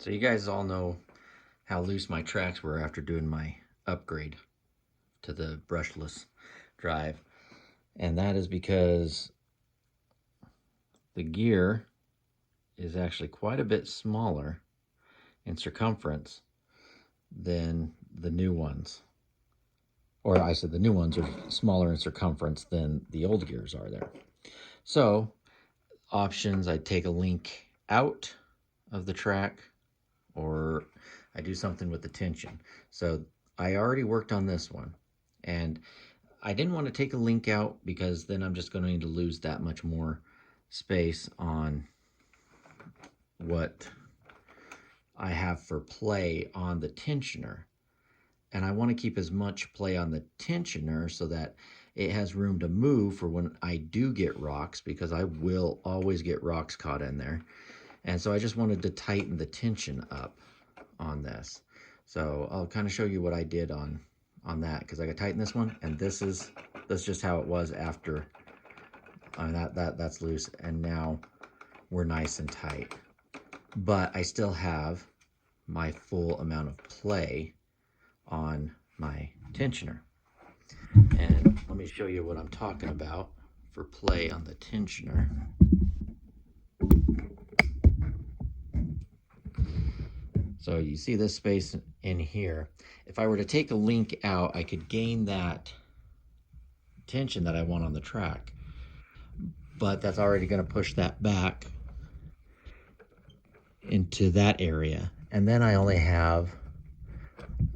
So you guys all know how loose my tracks were after doing my upgrade to the brushless drive. And that is because the gear is actually quite a bit smaller in circumference than the new ones. Or I said the new ones are smaller in circumference than the old gears are there. So options, I take a link out of the track, or I do something with the tension. So I already worked on this one, and I didn't want to take a link out because then I'm just going to need to lose that much more space on what I have for play on the tensioner. And I want to keep as much play on the tensioner so that it has room to move for when I do get rocks, because I will always get rocks caught in there. And so I just wanted to tighten the tension up on this. So I'll kind of show you what I did on that, because I got tighten this one, and that's just how it was after that's loose, and now we're nice and tight. But I still have my full amount of play on my tensioner. And let me show you what I'm talking about for play on the tensioner. So you see this space in here. If I were to take a link out, I could gain that tension that I want on the track, but that's already going to push that back into that area. And then I only have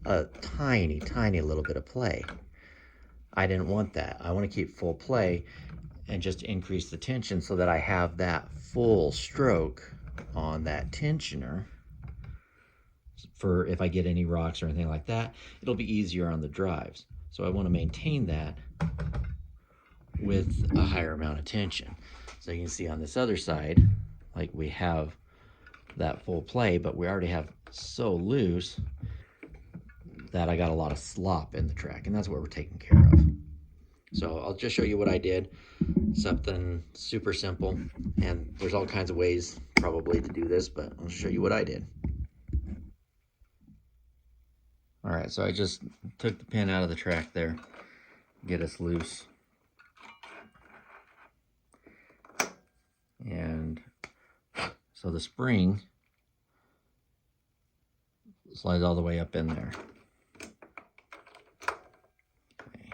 a tiny, tiny little bit of play. I didn't want that. I want to keep full play and just increase the tension so that I have that full stroke on that tensioner. For if I get any rocks or anything like that, it'll be easier on the drives. So I want to maintain that with a higher amount of tension. So you can see on this other side, like we have that full play, but we already have so loose that I got a lot of slop in the track, and that's what we're taking care of. So I'll just show you what I did, something super simple, and there's all kinds of ways probably to do this, but I'll show you what I did. All right, so I just took the pin out of the track there, get us loose. And so the spring slides all the way up in there. Okay.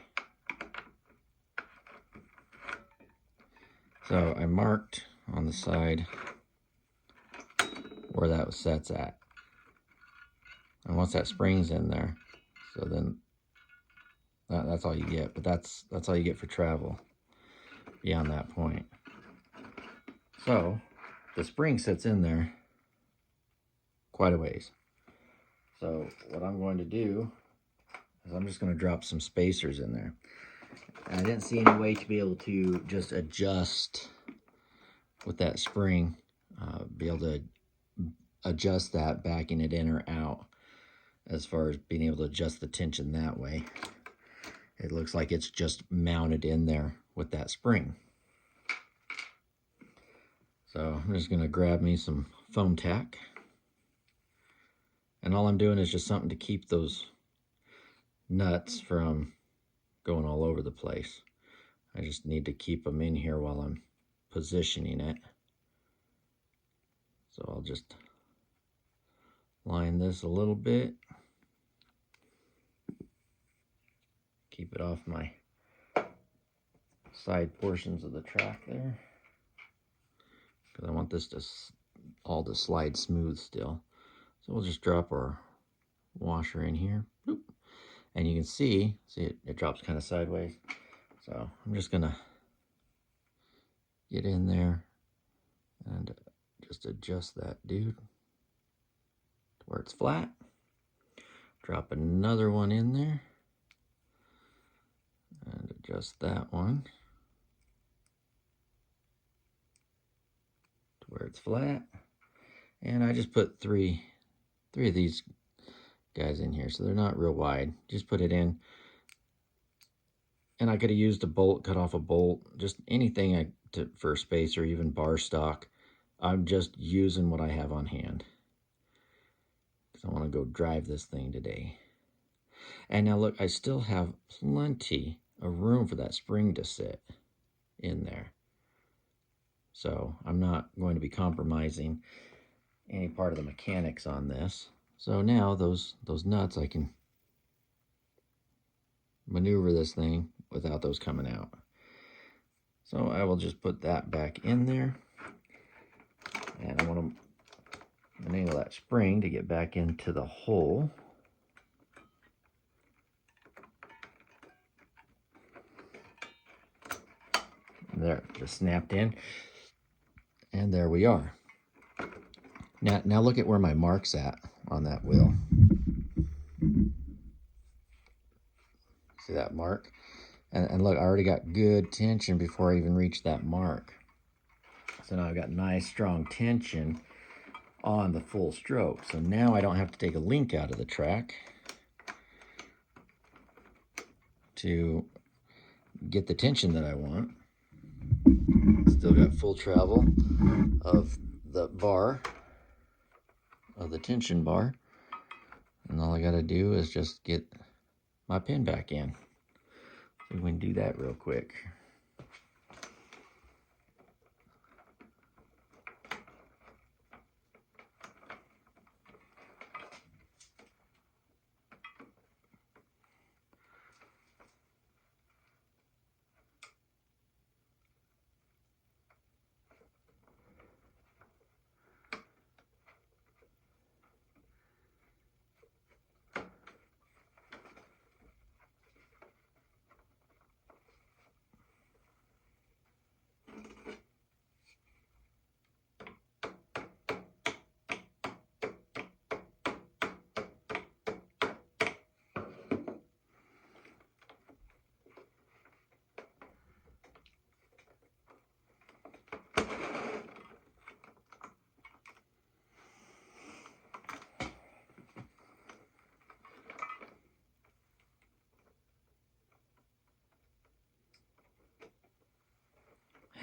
So I marked on the side where that sets at. And once that spring's in there, so then that's all you get. But that's all you get for travel beyond that point. So the spring sits in there quite a ways. So what I'm going to do is I'm just going to drop some spacers in there. And I didn't see any way to be able to just adjust with that spring, be able to adjust that, backing it in or out, as far as being able to adjust the tension that way. It looks like it's just mounted in there with that spring. So I'm just going to grab me some foam tack. And all I'm doing is just something to keep those nuts from going all over the place. I just need to keep them in here while I'm positioning it. So I'll just line this a little bit. Keep it off my side portions of the track there, because I want this to all to slide smooth still. So we'll just drop our washer in here. Boop. And you can see it drops kind of sideways. So I'm just gonna get in there and just adjust that dude to where it's flat. Drop another one in there and adjust that one to where it's flat. And I just put three of these guys in here, so they're not real wide. Just put it in. And I could have used a bolt, cut off a bolt, just anything for space, or even bar stock. I'm just using what I have on hand. because I want to go drive this thing today. And now look, I still have plenty of room for that spring to sit in there. So I'm not going to be compromising any part of the mechanics on this. So now those nuts, I can maneuver this thing without those coming out. So I will just put that back in there. And I want to enable that spring to get back into the hole. There, just snapped in. And there we are. Now look at where my mark's at on that wheel. See that mark? And look, I already got good tension before I even reached that mark. So now I've got nice strong tension on the full stroke. So now I don't have to take a link out of the track to get the tension that I want. Still got full travel of the bar, of the tension bar. And all I gotta do is just get my pin back in. So we can do that real quick.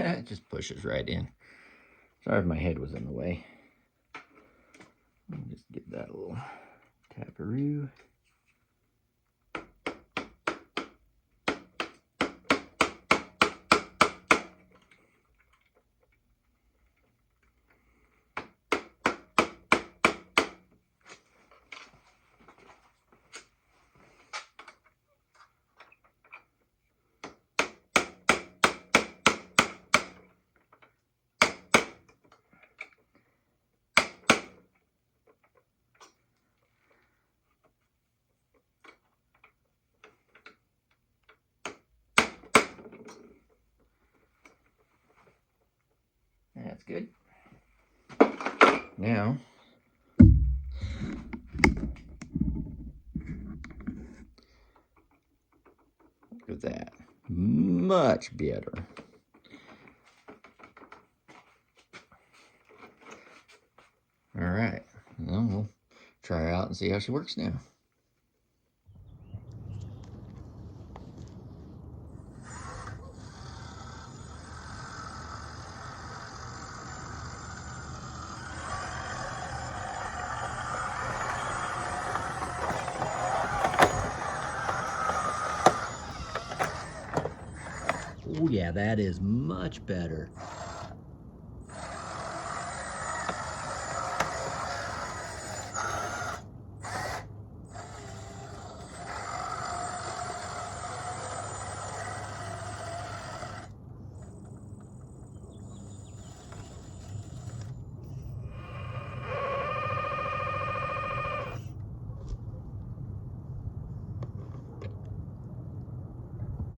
It just pushes right in. Sorry if my head was in the way. Let me just get that little taparoo. That's good. Now, look at that. Much better. All right. Well, we'll try her out and see how she works now. Oh yeah, that is much better.